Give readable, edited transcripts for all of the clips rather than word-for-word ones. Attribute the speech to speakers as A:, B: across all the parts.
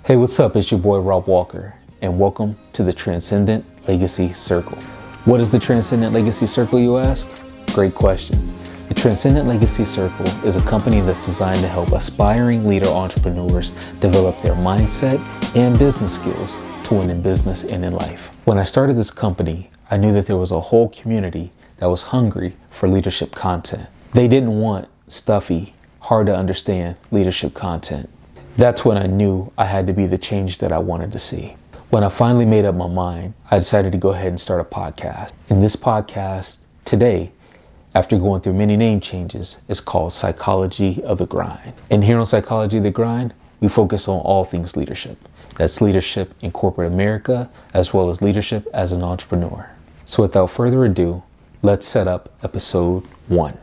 A: Hey, what's up? It's your boy Rob Walker, and welcome to the Transcendent Legacy Circle. What is the Transcendent Legacy Circle, you ask? Great question. The Transcendent Legacy Circle is a company that's designed to help aspiring leader entrepreneurs develop their mindset and business skills to win in business and in life. When I started this company, I knew that there was a whole community that was hungry for leadership content. They didn't want stuffy, hard to understand leadership content. That's when I knew I had to be the change that I wanted to see. When I finally made up my mind, I decided to go ahead and start a podcast. And this podcast today, after going through many name changes, is called Psychology of the Grind. And here on Psychology of the Grind, we focus on all things leadership. That's leadership in corporate America, as well as leadership as an entrepreneur. So without further ado, let's set up episode 1.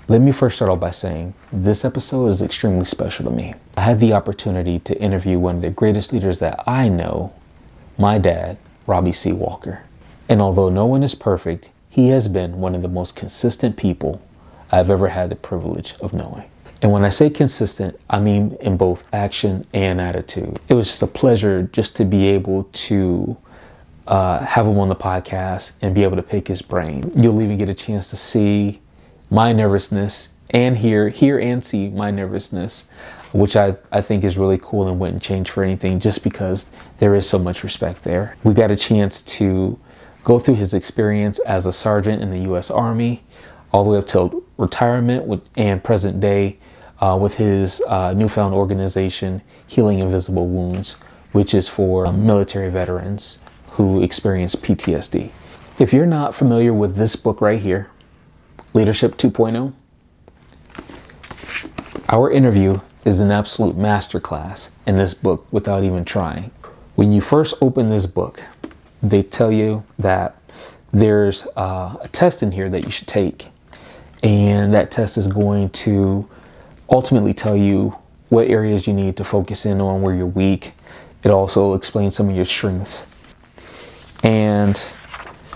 A: Let me first start off by saying this episode is extremely special to me. I had the opportunity to interview one of the greatest leaders that I know, my dad, Robbie C. Walker. And although no one is perfect, he has been one of the most consistent people I've ever had the privilege of knowing. And when I say consistent, I mean in both action and attitude. It was just a pleasure just to be able to have him on the podcast and be able to pick his brain. You'll even get a chance to see my nervousness and hear and see my nervousness, which I think is really cool and wouldn't change for anything just because there is so much respect there. We got a chance to go through his experience as a sergeant in the U.S. Army, all the way up till retirement and present day with his newfound organization, Healing Invisible Wounds, which is for military veterans who experience PTSD. If you're not familiar with this book right here, Leadership 2.0, our interview is an absolute masterclass in this book without even trying. When you first open this book, they tell you that there's a test in here that you should take. And that test is going to ultimately tell you what areas you need to focus in on, where you're weak. It also explains some of your strengths. And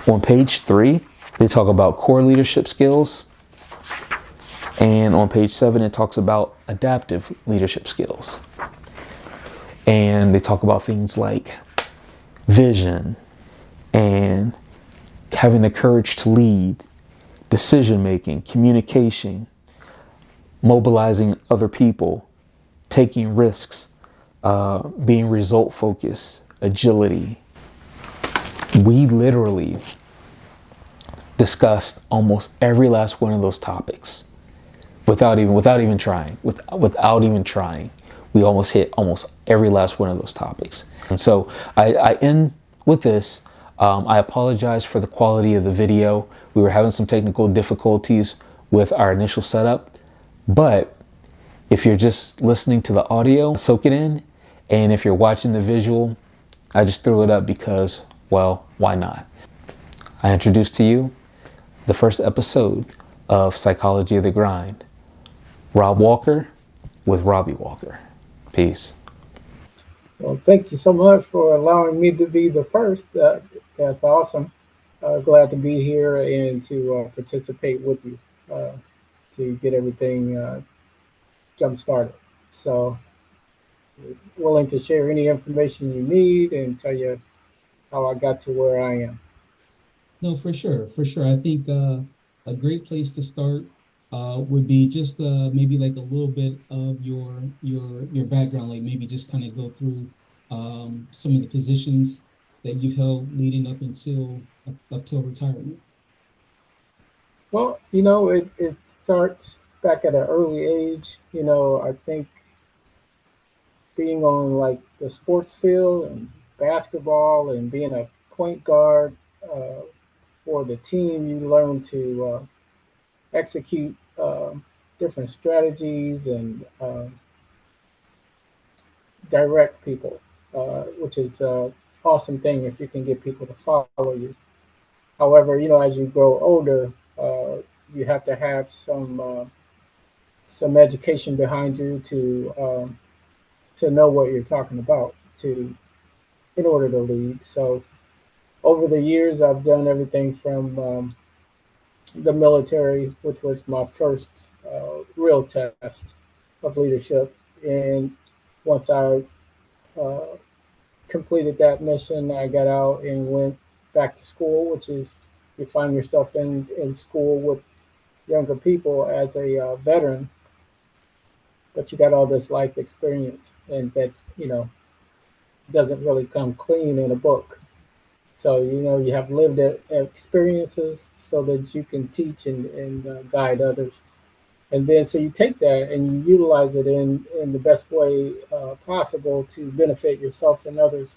A: on page 3, they talk about core leadership skills. And on page 7, it talks about adaptive leadership skills. And they talk about things like vision and having the courage to lead, decision making, communication, mobilizing other people, taking risks, being result focused, agility. We literally discussed almost every last one of those topics without even trying. We almost hit almost every last one of those topics. And so I end with this. I apologize for the quality of the video. We were having some technical difficulties with our initial setup, but if you're just listening to the audio, soak it in. And if you're watching the visual, I just threw it up because, well, why not? I introduce to you the first episode of Psychology of the Grind. Rob Walker with Robbie Walker. Peace.
B: Well, thank you so much for allowing me to be the first. That's awesome. Glad to be here and to participate with you to get everything jump started. So, willing to share any information you need and tell you how I got to where I am.
C: No, for sure. I think a great place to start would be just maybe like a little bit of your background, like maybe just kind of go through some of the positions that you've held leading up till retirement.
B: Well, it starts back at an early age. I think being on like the sports field and basketball and being a point guard for the team, you learn to execute different strategies and direct people, which is an awesome thing if you can get people to follow you. However, as you grow older, you have to have some education behind you to know what you're talking about. to in order to lead. So over the years, I've done everything from the military, which was my first real test of leadership. And once I uh, completed that mission, I got out and went back to school, which is you find yourself in school with younger people as a veteran, but you got all this life experience, and that doesn't really come clean in a book. So you have lived experiences so that you can teach and guide others, and then so you take that and you utilize it in the best way possible to benefit yourself and others,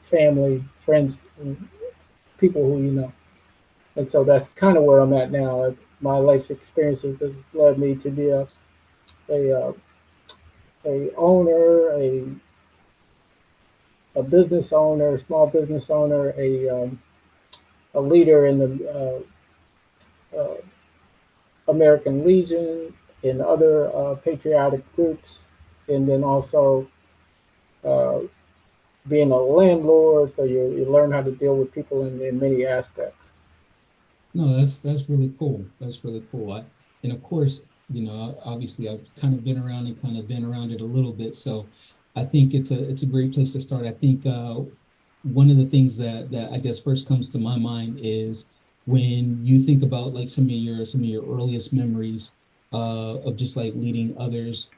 B: family, friends, and people who you know. And so that's kind of where I'm at now. My life experiences has led me to be a, a owner, a business owner, a small business owner, a leader in the American Legion and other patriotic groups, and then also uh, being a landlord. So you learn how to deal with people in many aspects.
C: No, that's really cool. That's really cool. And of course, obviously I've kind of been around and kind of been around it a little bit. So I think it's a great place to start. I think one of the things that I guess first comes to my mind is when you think about like some of your earliest memories of just like leading others,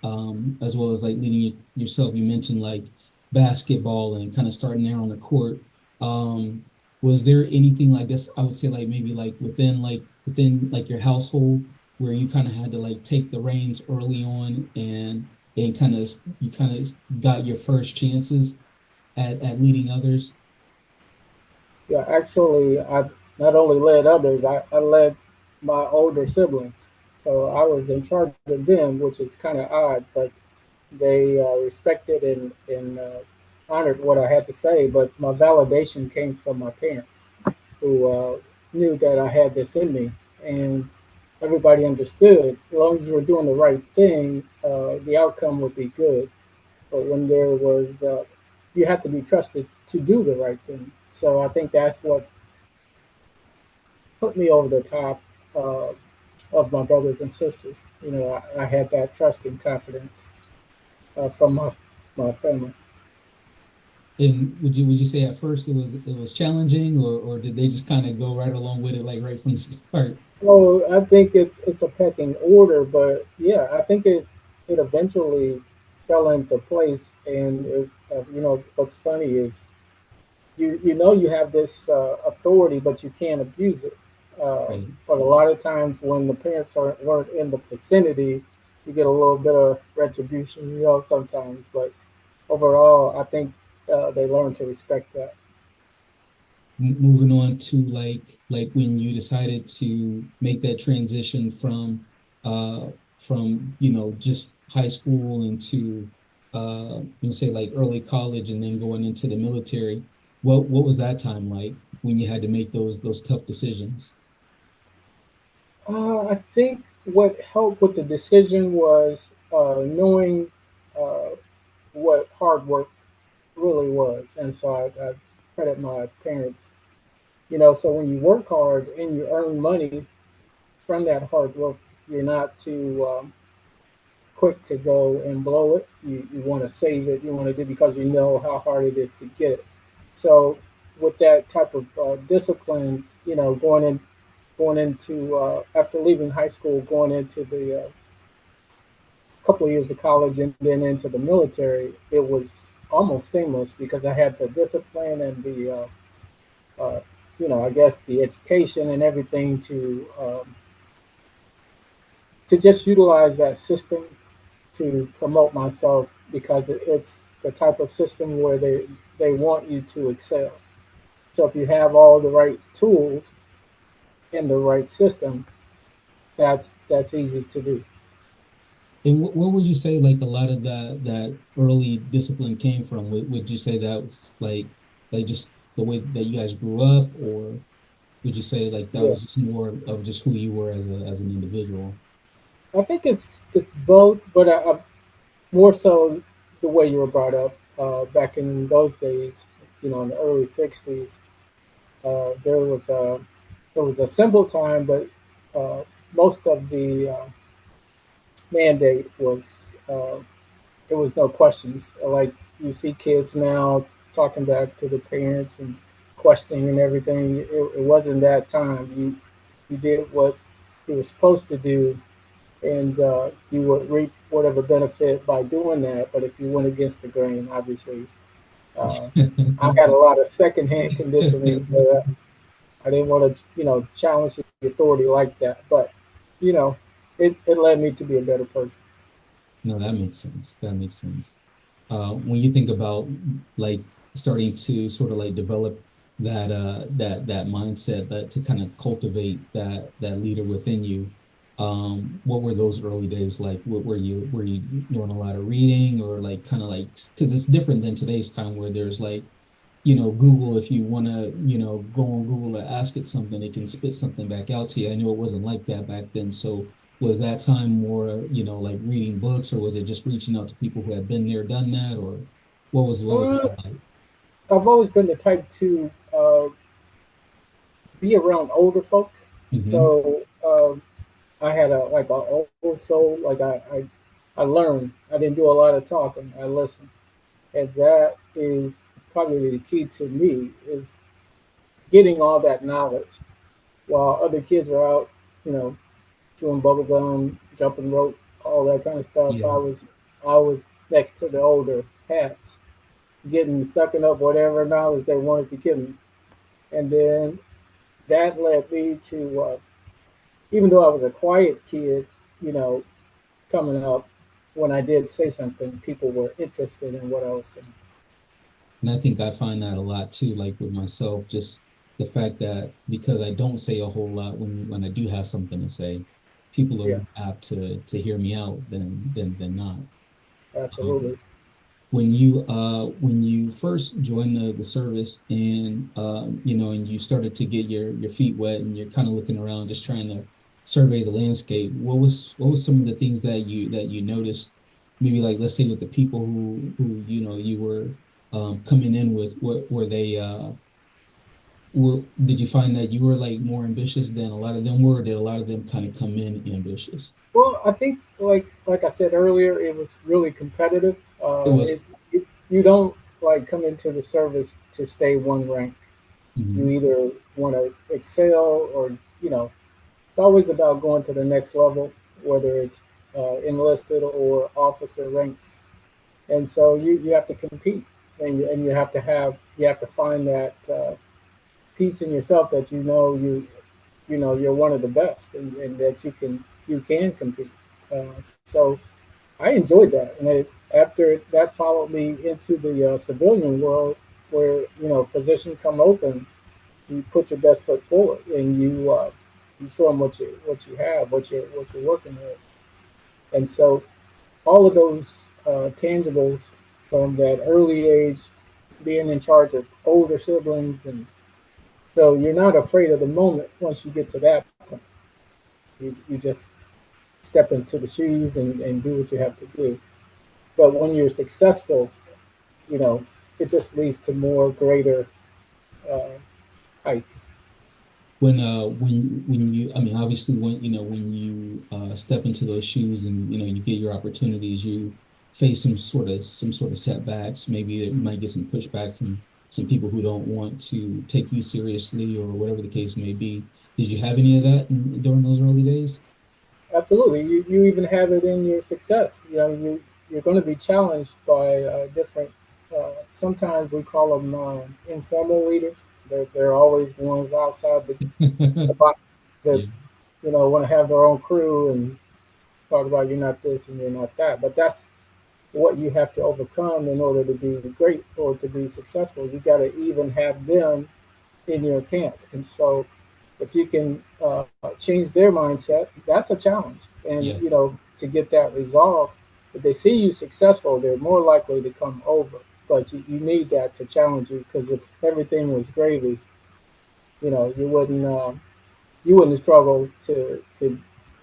C: as well as like leading yourself. You mentioned like basketball and kind of starting there on the court. Um, was there anything, I guess I would say like maybe like within your household where you kind of had to like take the reins early on and kind of you kind of got your first chances at leading others?
B: Yeah, actually, I not only led others, I led my older siblings. So I was in charge of them, which is kind of odd, but they respected and honored what I had to say. But my validation came from my parents, who knew that I had this in me, and everybody understood. As long as you were doing the right thing, the outcome would be good. But when there was, you have to be trusted to do the right thing. So I think that's what put me over the top uh, of my brothers and sisters. I had that trust and confidence from my family.
C: And would you say at first it was challenging, or did they just kind of go right along with it like right from the start?
B: Well, I think it's a pecking order, but yeah, I think it eventually fell into place. And it's what's funny is you have this authority, but you can't abuse it.
C: Right.
B: But a lot of times when the parents weren't in the vicinity, you get a little bit of retribution, sometimes. But overall, I think they learn to respect that.
C: Moving on to like when you decided to make that transition from just high school into say like early college and then going into the military. What was that time like when you had to make those tough decisions?
B: I think what helped with the decision was knowing uh, what hard work really was, and so I credit my parents. So when you work hard and you earn money from that hard work, you're not too quick to go and blow it. You want to save it. You want to do because you know how hard it is to get it. So with that type of discipline, going into after leaving high school, going into the couple of years of college, and then into the military, it was almost seamless because I had the discipline and the I guess the education and everything to just utilize that system to promote myself because it's the type of system where they want you to excel. So if you have all the right tools in the right system, that's easy to do.
C: And what would you say like a lot of that early discipline came from? Would you say that was like just the way that you guys grew up, or would you say like that
B: Yeah,
C: was just more of just who you were as an individual?
B: I think it's both, but more so the way you were brought up. back in those days, in the early '60s, uh, there was a there was a simple time, but most of the mandate was there was no questions. Like you see kids now talking back to the parents and questioning and everything. It wasn't that time. You did what you were supposed to do, and you would reap whatever benefit by doing that. But if you went against the grain, obviously, uh, I had a lot of secondhand conditioning, but I didn't want to, challenge the authority like that. But you know, it led me to be a better person.
C: No, that makes sense. That makes sense. When you think about like starting to sort of like develop that mindset that to kind of cultivate that leader within you, what were those early days like? What were you doing a lot of reading or like kind of like because it's different than today's time where there's like Google, if you want to, go on Google and ask it something, it can spit something back out to you. I know it wasn't like that back then. So was that time more, like reading books, or was it just reaching out to people who had been there, done that, or what was
B: Uh,
C: that like?
B: I've always been the type to be around older folks.
C: Hmm.
B: So I had a like a old soul. Like I learned. I didn't do a lot of talking. I listened, and that is probably the key to me is getting all that knowledge while other kids are out, you know, chewing bubble gum, jumping rope, all that kind of stuff.
C: Yeah.
B: I was next to the older hats, getting sucking up whatever knowledge they wanted to give me, and then that led me to even though I was a quiet kid, you know, coming up, when I did say something, people were interested in what I was saying.
C: And I think I find that a lot too, like with myself, just the fact that because I don't say a whole lot when I do have something to say, people are
B: Yeah,
C: more apt to hear me out than not. Um,
B: absolutely.
C: when you first joined the service and and you started to get your feet wet and you're kind of looking around just trying to survey the landscape, what was some of the things that you noticed, maybe like let's say with the people who you were coming in with, were they did you find that you were like more ambitious than a lot of them were, or did a lot of them kind of come in ambitious?
B: Well, I think like I said earlier, it was really competitive.
C: It was.
B: You don't like come into the service to stay one rank. You
C: Mhm.
B: either want to excel or it's always about going to the next level, whether it's enlisted or officer ranks. And so you have to compete, and you have to find that peace in yourself that you're one of the best, and that you can compete. So I enjoyed that, and after that followed me into the civilian world, where positions come open, you put your best foot forward, and you show them what you have, what you're working with, and so all of those tangibles from that early age, being in charge of older siblings, and so you're not afraid of the moment once you get to that point. You just step into the shoes and do what you have to do. But when you're successful, you know, it just leads to more greater uh, heights.
C: When you, I mean, obviously when you step into those shoes and you get your opportunities, you face some sort of setbacks. Maybe you might get some pushback from some people who don't want to take you seriously or whatever the case may be. Did you have any of that during those early days?
B: Absolutely, you even have it in your success. You're going to be challenged by different. Sometimes we call them informal leaders. They're always the ones outside the box that
C: Yeah,
B: want to have their own crew and talk about you're not this and you're not that. But that's what you have to overcome in order to be great or to be successful. You got to even have them in your camp. And so, if you can change their mindset, that's a challenge. And
C: yeah.
B: to get that resolved, if they see you successful, they're more likely to come over. But you need that to challenge you, because if everything was gravy, you wouldn't struggle to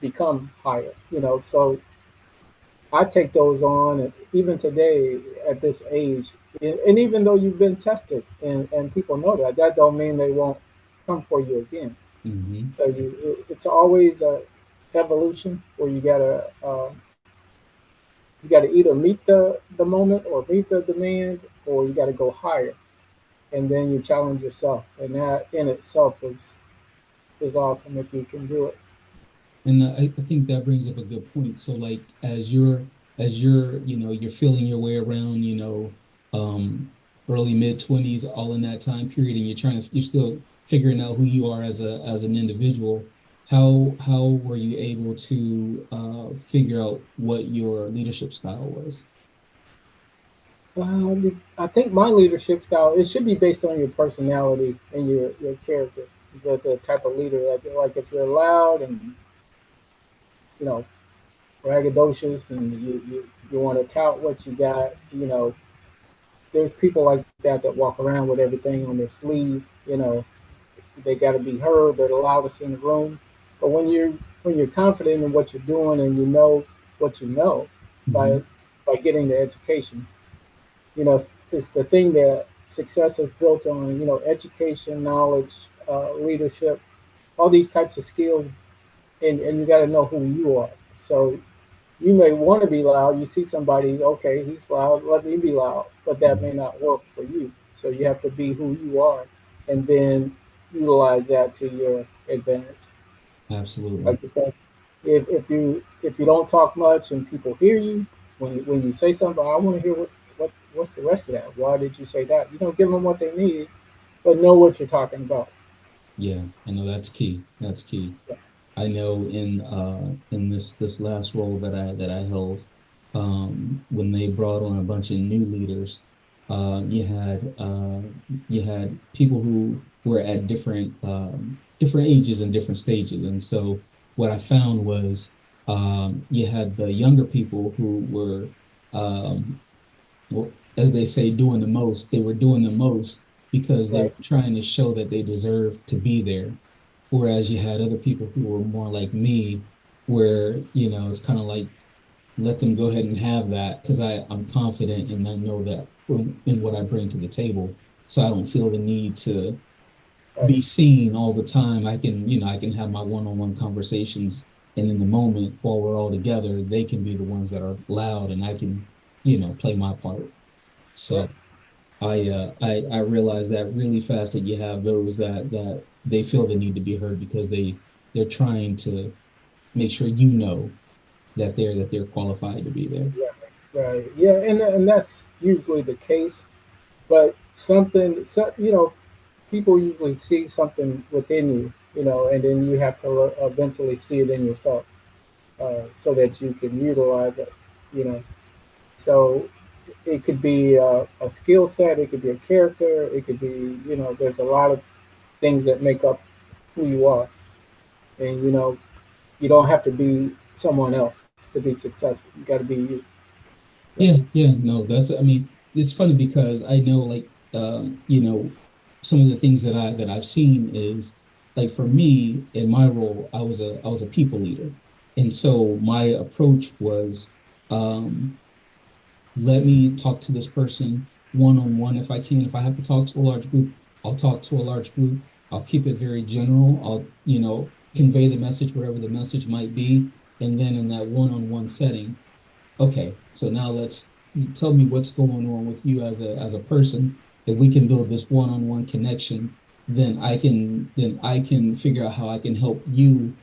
B: become higher. So I take those on, and even today at this age, and even though you've been tested and people know that, that don't mean they won't come for you again.
C: Hmm.
B: So it's always a evolution where you gotta either meet the moment or meet the demand, or you gotta go higher, and then you challenge yourself, and that in itself is awesome if you can do it.
C: And I think that brings up a good point. So like as you're you're feeling your way around, early mid 20s, all in that time period, and you're still figuring out who you are as an individual. How were you able to figure out what your leadership style was?
B: I think my leadership style it should be based on your personality and your character, the type of leader. Like if you're loud and you know braggadocious and you want to tout what you got, there's people like that walk around with everything on their sleeve. They got to be heard. They're the loudest in the room. But when you're confident in what you're doing and you know what you know by
C: Hmm.
B: by getting the education, it's the thing that success is built on. Education, knowledge, leadership, all these types of skills, and you got to know who you are. So you may want to be loud. You see somebody, okay, he's loud, let me be loud, but that may not work for you. So you have to be who you are, and then utilize that to your advantage.
C: Absolutely.
B: Like you said, if you don't talk much and people hear you when you say something, I want to hear what's the rest of that. Why did you say that? You don't give them what they need, but know what you're talking about.
C: Yeah, I know that's key. That's key. I know in this last role that I held, when they brought on a bunch of new leaders, you had people who were at different ages and different stages, and so what I found was you had the younger people who were um, well, as they say, doing the most. They were doing the most because they were
B: Right,
C: trying to show that they deserved to be there. Whereas you had other people who were more like me, where, it's kind of like, let them go ahead and have that because I'm confident and I know that in what I bring to the table. So I don't feel the need to
B: right,
C: be seen all the time. I can have my one-on-one conversations, and in the moment while we're all together, they can be the ones that are loud and I can, play my part.
B: right,
C: So I realized that really fast that you have those that they feel the need to be heard because they're trying to make sure that they're qualified to be there.
B: right, right. Yeah, and that's usually the case. But people usually see something within you, and then you have to eventually see it in yourself, so that you can utilize it, you know. So it could be a skill set, it could be a character, it could be, there's a lot of things that make up who you are, and you don't have to be someone else to be successful. You got to be you. Yeah,
C: Yeah, yeah, no, I mean, it's funny because I know like some of the things that I've seen is like for me in my role, I was a people leader. And so my approach was let me talk to this person one on one if I can. If I have to talk to a large group, I'll talk to a large group. I'll keep it very general. I'll, convey the message wherever the message might be. And then in that one on one setting, okay, so now let's tell me what's going on with you as a person. If we can build this one on one connection, then I can figure out how I can help you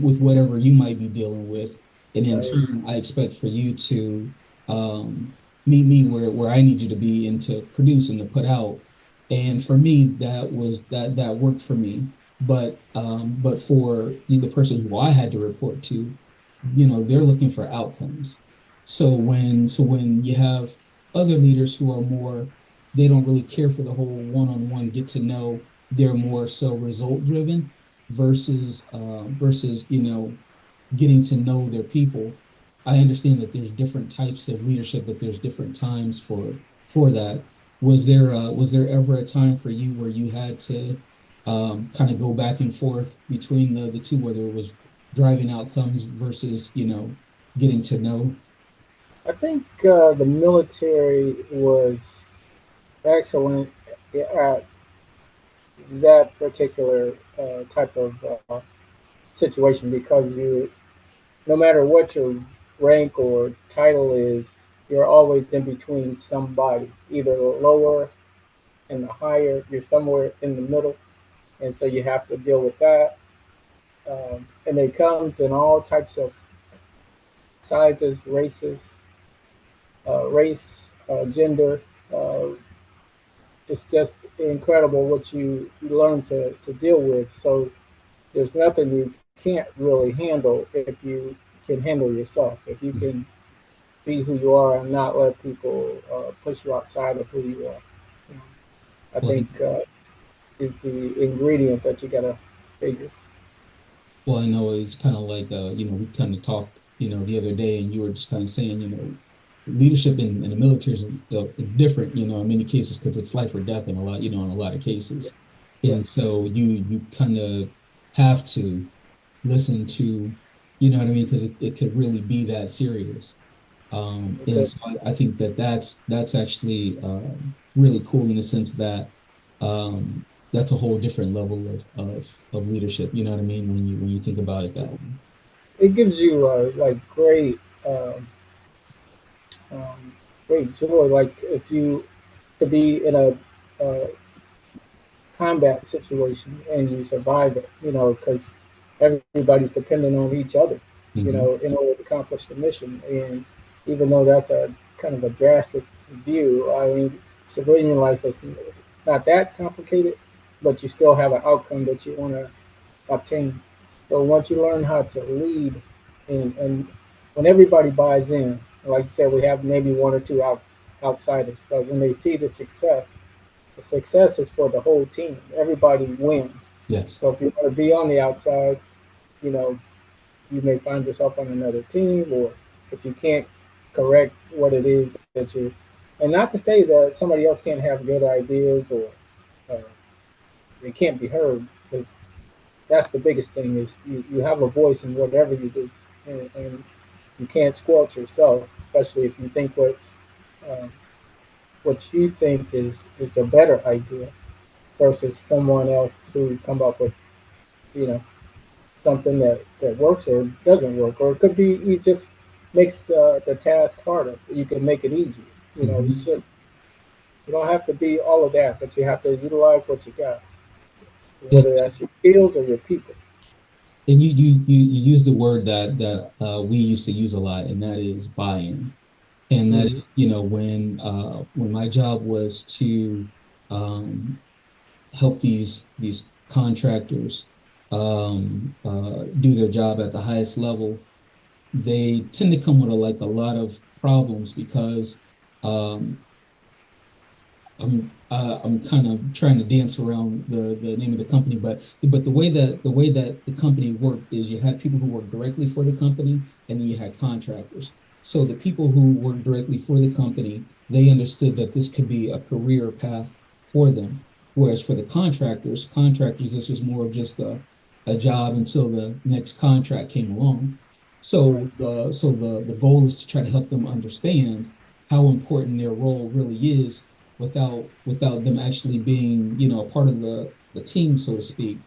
C: with whatever you might be dealing with. And in
B: right,
C: turn, I expect for you to um, meet me where I need you to be and to produce and to put out. And for me, that worked for me. But for the person who I had to report to, they're looking for outcomes. So when you have other leaders who are more, they don't really care for the whole one-on-one get to know. They're more so result driven versus getting to know their people. I understand that there's different types of leadership, that there's different times for that. Was there ever a time for you where you had to kind of go back and forth between the two, whether it was driving outcomes versus getting to know?
B: I think the military was excellent at that particular type of situation because no matter what your rank or title is, you're always in between somebody, either lower and higher. You're somewhere in the middle, and so you have to deal with that. And it comes in all types of sizes, gender. Uh, it's just incredible what you learn to deal with. So there's nothing you can't really handle if you can handle yourself. If you can be who you are and not let people push you outside of who you are. You know, I
C: Well,
B: think is the ingredient that you gotta figure.
C: well, I know it's kind of like we kind of talked, the other day, and you were just kind of saying, leadership in the military is different, in many cases because it's life or death in a lot, in a lot of cases, and
B: Yes,
C: so you kind of have to listen to, you know what I mean, because it could really be that serious. And
B: okay.
C: so I think that that's actually really cool in the sense that that's a whole different level of leadership. You know what I mean when you think about it that way.
B: It gives you like um, great joy. Like if you to be in a combat situation and you survive it, because everybody's dependent on each other,
C: Hmm.
B: in order to accomplish the mission. And even though that's a kind of a drastic view, I mean, civilian life is not that complicated, but you still have an outcome that you want to obtain. So once you learn how to lead, and when everybody buys in, like you said, we have maybe one or two outsiders, but when they see the success is for the whole team. Everybody wins.
C: Yes.
B: So if you want to be on the outside, you know, you may find yourself on another team, or if you can't correct what it is that you, and not to say that somebody else can't have good ideas or uh, they can't be heard, because that's the biggest thing is you have a voice in whatever you do, and you can't squelch yourself, especially if you think um, what you think is a better idea versus someone else who come up with you know something that works or doesn't work, or it could be it just makes the task harder. You can make it easier. It's
C: Hmm.
B: just you don't have to be all of that, but you have to utilize what you got,
C: And,
B: whether that's your skills or your people.
C: and you use the word that we used to use a lot, and that is buy-in. And that
B: Mm-hmm.
C: when my job was to um, help these contractors do their job at the highest level, they tend to come with a lot of problems because um, I'm kind of trying to dance around the name of the company, but the way that the company worked is you had people who worked directly for the company, and then you had contractors. So the people who worked directly for the company, they understood that this could be a career path for them. Whereas for the contractors, this was more of just a job until the next contract came along.
B: Right.
C: So the goal is to try to help them understand how important their role really is without them actually being, a part of the team, so to speak,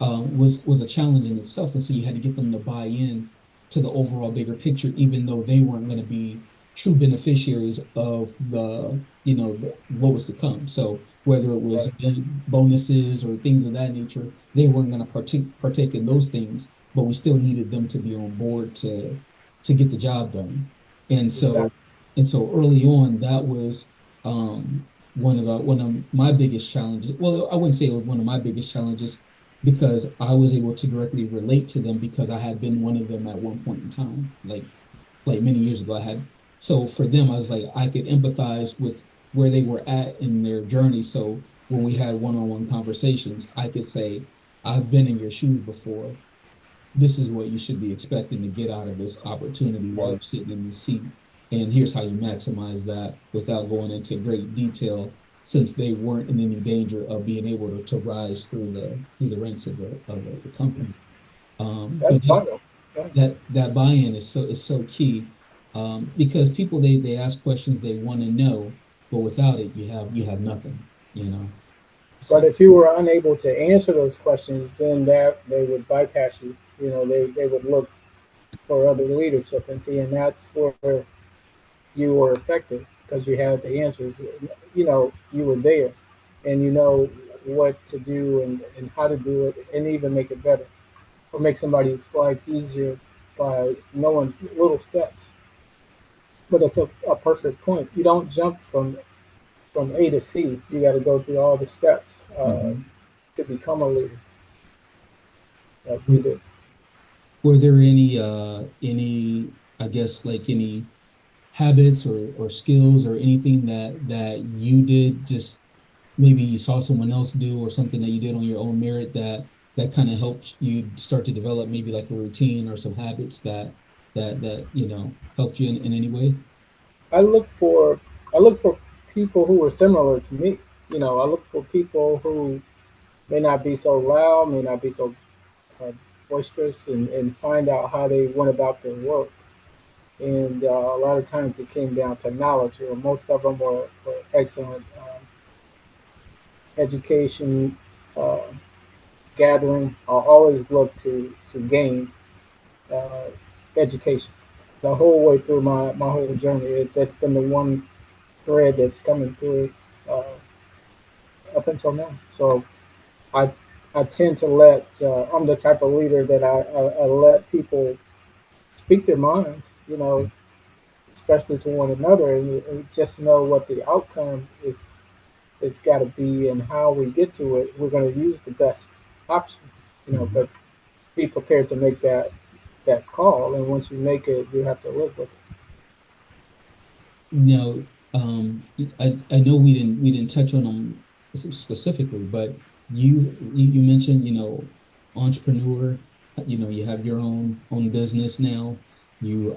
C: was a challenge in itself. And so you had to get them to buy in to the overall bigger picture, even though they weren't going to be true beneficiaries of what was to come. So whether it was
B: Right.
C: bonuses or things of that nature, they weren't going to partake in those things, but we still needed them to be on board to get the job done. And so
B: Exactly.
C: and so early on, that was um, one of my biggest challenges. Well, I wouldn't say it was one of my biggest challenges because I was able to directly relate to them because I had been one of them at one point in time, like many years ago. I had so for them, I was like I could empathize with where they were at in their journey. So when we had one-on-one conversations, I could say, I've been in your shoes before. This is what you should be expecting to get out of this opportunity while
B: Right.
C: you're sitting in the seat. And here's how you maximize that without going into great detail, since they weren't in any danger of being able to rise through the ranks of the company. But
B: That's
C: just
B: vital. Yeah.
C: that buy-in is so key. Because people they ask questions they want to know, but without it, you have nothing, you know.
B: But
C: So
B: if you were unable to answer those questions, then that they would bypass you. You know, they would look for other leadership and see, and that's where you were effective because you had the answers. You know, you were there, and you know what to do and how to do it, and even make it better or make somebody's life easier by knowing little steps. But it's a perfect point. You don't jump from A to C. You got to go through all the steps
C: mhm.
B: to become a leader, like we
C: were,
B: do.
C: were there any I guess like any habits or skills or anything that you did, just maybe you saw someone else do, or something that you did on your own merit that kind of helped you start to develop maybe like a routine or some habits that helped you in any way?
B: I look for I look for people who are similar to me. You know, I look for people who may not be so loud, may not be so uh, boisterous, and find out how they went about their work. And a lot of times it came down to knowledge. You know, most of them were excellent education uh, gathering. I always look to gain uh, education the whole way through my whole journey. That's been the one thread that's coming through uh, up until now. So I I tend to let I'm the type of leader that I let people speak their minds. You know, especially to one another, and just know what the outcome is. It's got to be, and how we get to it. We're going to use the best option. You know,
C: Mhm.
B: but be prepared to make that call. And once you make it, you have to live with it.
C: You know, I know we didn't touch on them specifically, but you mentioned, entrepreneur. You have your own business now. You've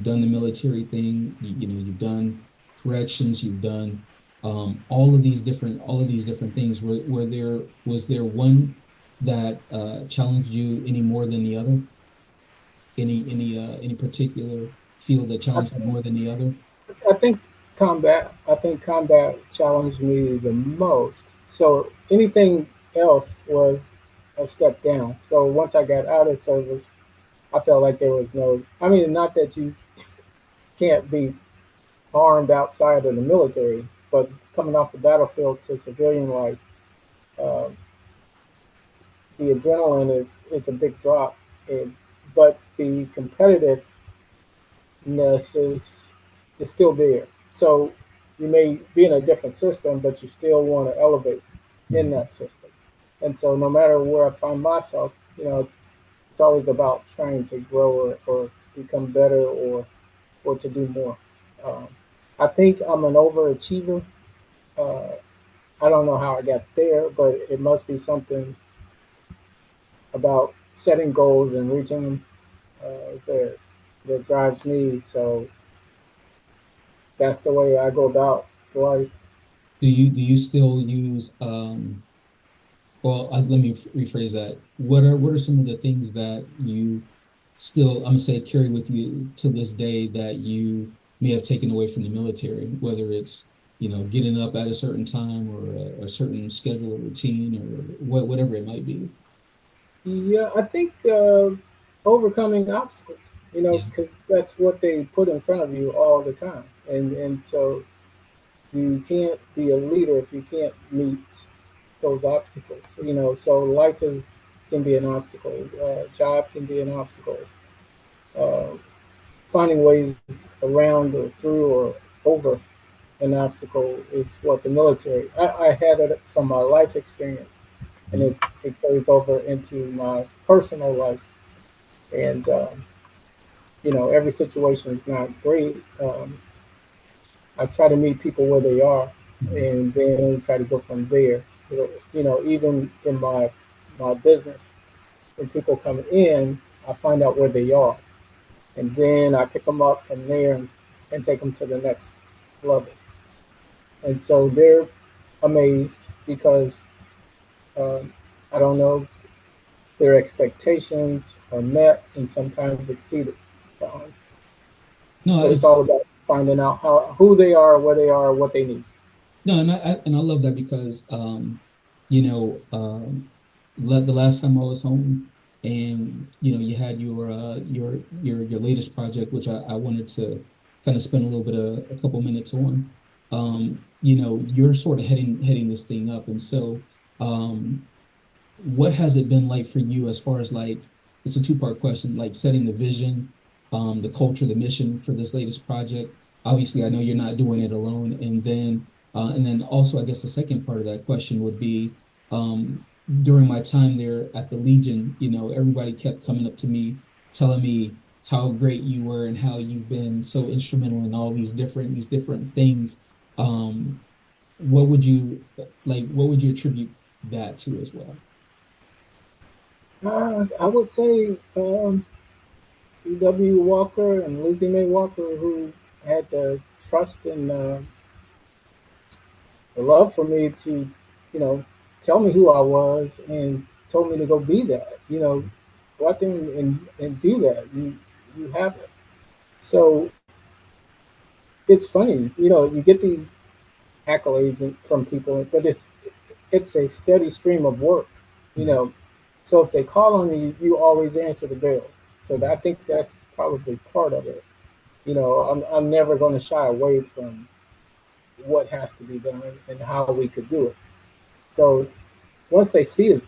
C: done the military thing. You've done corrections. You've done all of these different things. Was there one that challenged you any more than the other? Any particular field that
B: I
C: challenged you
B: think
C: more than the other?
B: I think combat challenged me the most. So anything else was a step down. So once I got out of service, I felt like there was no. I mean, not that you can't be harmed outside of the military, but coming off the battlefield to civilian life, uh, the adrenaline is a big drop. And, but the competitiveness is still there. So you may be in a different system, but you still want to elevate in
C: Mhm.
B: that system. And so no matter where I find myself, you know, it's always about trying to grow or become better or to do more. Um, I think I'm an overachiever. Uh, I don't know how I got there, but it must be something about setting goals and reaching them that drives me. So that's the way I go about life.
C: Do you still use well, let me rephrase that. What are some of the things that you still, I'm gonna say, carry with you to this day that you may have taken away from the military, whether it's, getting up at a certain time, or a certain schedule or routine, or whatever it might be.
B: Yeah, I think overcoming obstacles. You know,
C: Yeah.
B: because that's what they put in front of you all the time, and so you can't be a leader if you can't meet those obstacles. You know, so life is can be an obstacle. Job can be an obstacle. Uh, Finding ways around or through or over an obstacle is what the military. I had it from my life experience, and
C: Mhm.
B: it carries over into my personal life. And you know, every situation is not great. I try to meet people where they are,
C: Mhm.
B: and then try to go from there. So, you know, even in my business, when people come in, I find out where they are, and then I pick them up from there and take them to the next level. And so they're amazed because um, I don't know, their expectations are met and sometimes exceeded. Um,
C: No,
B: but it's
C: it's
B: all about finding out how who they are, where they are, what they need.
C: no, and I love that because you know, the last time I was home, and you had your latest project, which I wanted to kind of spend a little bit of a couple minutes on. You're sort of heading this thing up, and so um, what has it been like for you as far as like it's a two-part question, like setting the vision, the culture, the mission for this latest project. Obviously, I know you're not doing it alone, and then also I guess the second part of that question would be um, during my time there at the Legion, everybody kept coming up to me telling me how great you were and how you've been so instrumental in all these different things. Um, what would you what would you attribute that to as well?
B: I would say C.W. Walker and Lizzie Mae Walker, who had the trust and the love for me to, you know, tell me who I was and told me to go be that. Go out there and do that. You have it. So it's funny, you get these accolades from people, but it's a steady stream of work, you
C: Mhm.
B: know. So if they call on you, you always answer the bell. So I
C: Mhm.
B: think that's probably part of it. I'm never going to shy away from what has to be done and how we could do it. So once they see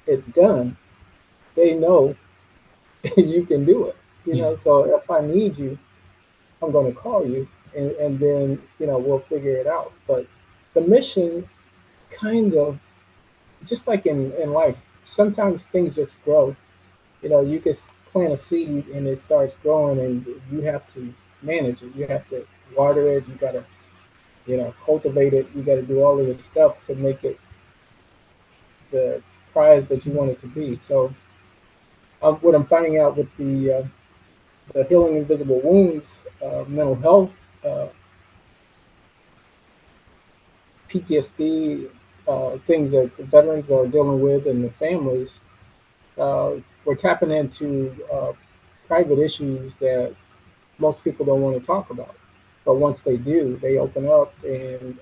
B: it done, they know you can do it.
C: Yeah.
B: So if I need you, I'm going to call you, and then we'll figure it out. But the mission, kind of just like in life, sometimes things just grow. You can plant a seed and it starts growing, and you have to manage it. You have to water it. You got to cultivate it. You got to do all of this stuff to make it the prize that you want it to be. So what I'm finding out with the healing invisible wounds, mental health, uh, PTSD, things that the veterans are dealing with and the families, we're tapping into private issues that most people don't want to talk about. But once they do, they open up, and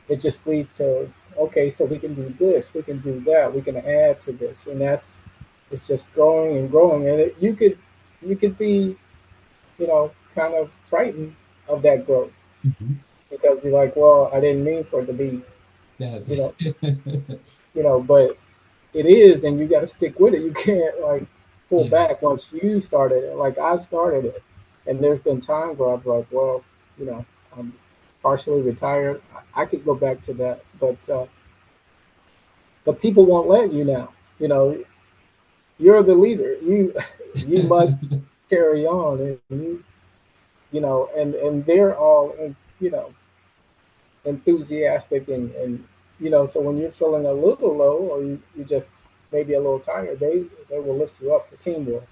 B: it just leads to, okay, so we can do this, we can do that, we can add to this, and it's just growing and growing, and you could be kind of frightened of that growth
C: Mhm.
B: because you're like, well, I didn't mean for it to be,
C: Yeah.
B: you know, but it is, and you got to stick with it. You can't like pull
C: Yeah.
B: back once you started it. Like I started it, and there's been times where I was like, well, I'm partially retired. I could go back to that, but people won't let you now. You know, you're the leader. You must carry on, and and they're all enthusiastic and so when you're feeling a little low or you just maybe a little tired, they will lift you up. The team will,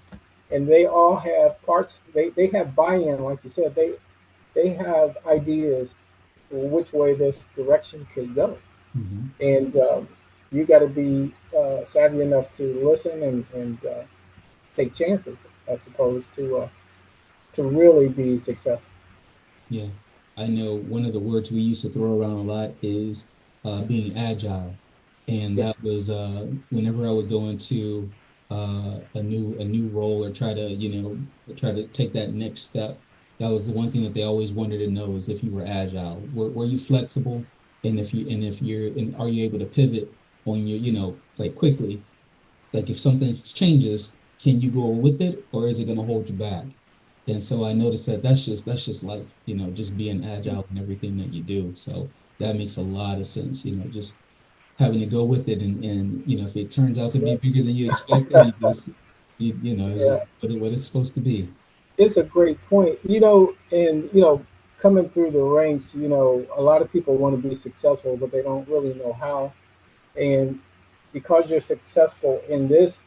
B: and they all have parts. They have buy-in, like you said. They have ideas which way this direction could go,
C: Mhm.
B: and you got to be savvy enough to listen and take chances, I suppose, to really be successful.
C: Yeah. I know one of the words we used to throw around a lot is being agile. And
B: Yeah.
C: that was whenever I would go into a new role or try to take that next step, that was the one thing that they always wanted to know is if you were agile. Were you flexible? And are you able to pivot on like quickly? Like if something changes, can you go with it or is it going to hold you back? And so I noticed that that's just life, just being agile in everything that you do. So that makes a lot of sense, just having to go with it and if it turns out to be
B: Yeah.
C: bigger than you expected, it's
B: Yeah.
C: just what it's supposed to be.
B: It's a great point. And coming through the ranks, a lot of people want to be successful, but they don't really know how. And because you're successful in this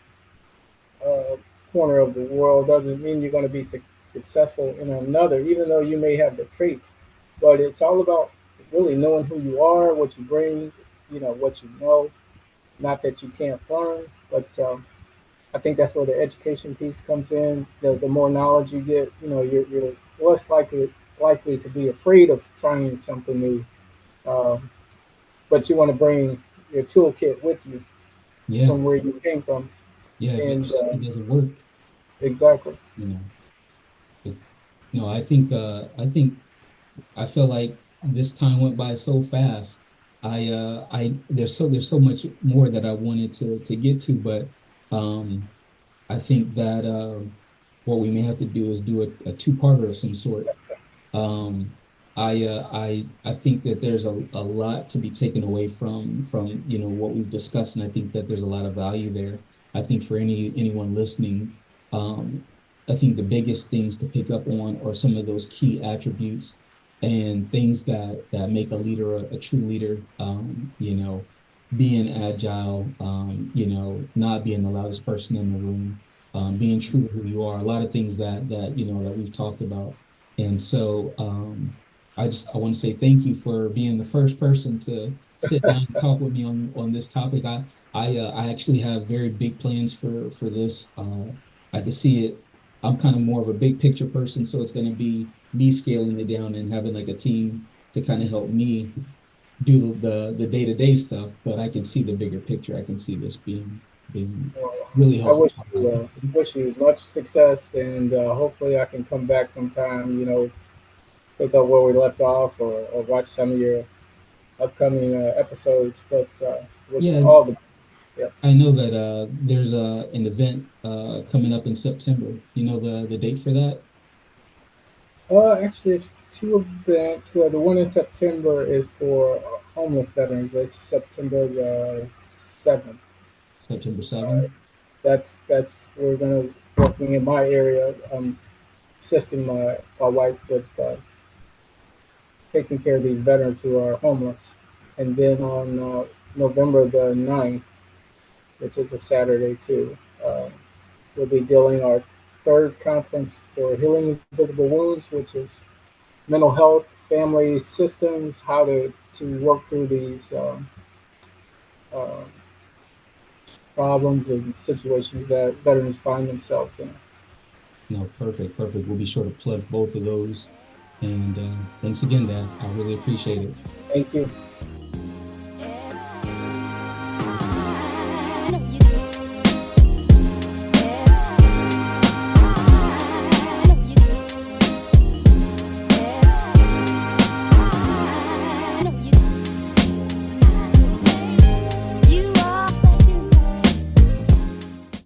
B: uh, corner of the world, doesn't mean you're going to be successful in another, even though you may have the traits. But it's all about really knowing who you are, what you bring, what you know. Not that you can't learn, but I think that's where the education piece comes in. The more knowledge you get, you're less likely to be afraid of trying something new. Um, but you want to bring your toolkit with you
C: Yeah,
B: from where you came from,
C: yeah. If
B: and
C: something doesn't work,
B: exactly.
C: you know, but no, I feel like this time went by so fast. I there's so much more that I wanted to get to, but um, I think that what we may have to do is do a two-parter of some sort. Um, I think that there's a lot to be taken away from what we've discussed, and I think that there's a lot of value there. I think for anyone listening, um, I think the biggest things to pick up on are some of those key attributes and things that make a leader a true leader. Being agile, not being the loudest person in the room, being true to who you are. A lot of things that we've talked about. And so I want to say thank you for being the first person to sit down and talk with me on this topic. I actually have very big plans for this. I can see it. I'm kind of more of a big picture person, so it's going to be me scaling it down and having like a team to kind of help me do the day-to-day stuff. But I can see the bigger picture. I can see this being
B: Well,
C: really
B: I
C: helpful
B: wish
C: for a lot
B: you
C: of people.
B: wish you much success, and hopefully I can come back sometime. Pick up where we left off, or watch some of your upcoming episodes. But wish you
C: Yeah,
B: all the yeah.
C: I know that there's an event coming up in September. You know the date for that?
B: Actually, it's two events. The one in September is for homeless veterans. It's September the 7th.
C: September
B: Uh,
C: 7th.
B: that's we're gonna working in my area, assisting my wife with taking care of these veterans who are homeless. And then on November the 9th, which is a Saturday too, we'll be doing our third conference for healing invisible wounds, which is mental health, family systems, how to work through these um, problems and situations that veterans find themselves in.
C: No, perfect, perfect. We'll be sure to plug both of those. And thanks again, Dad. I really appreciate it.
B: Thank you.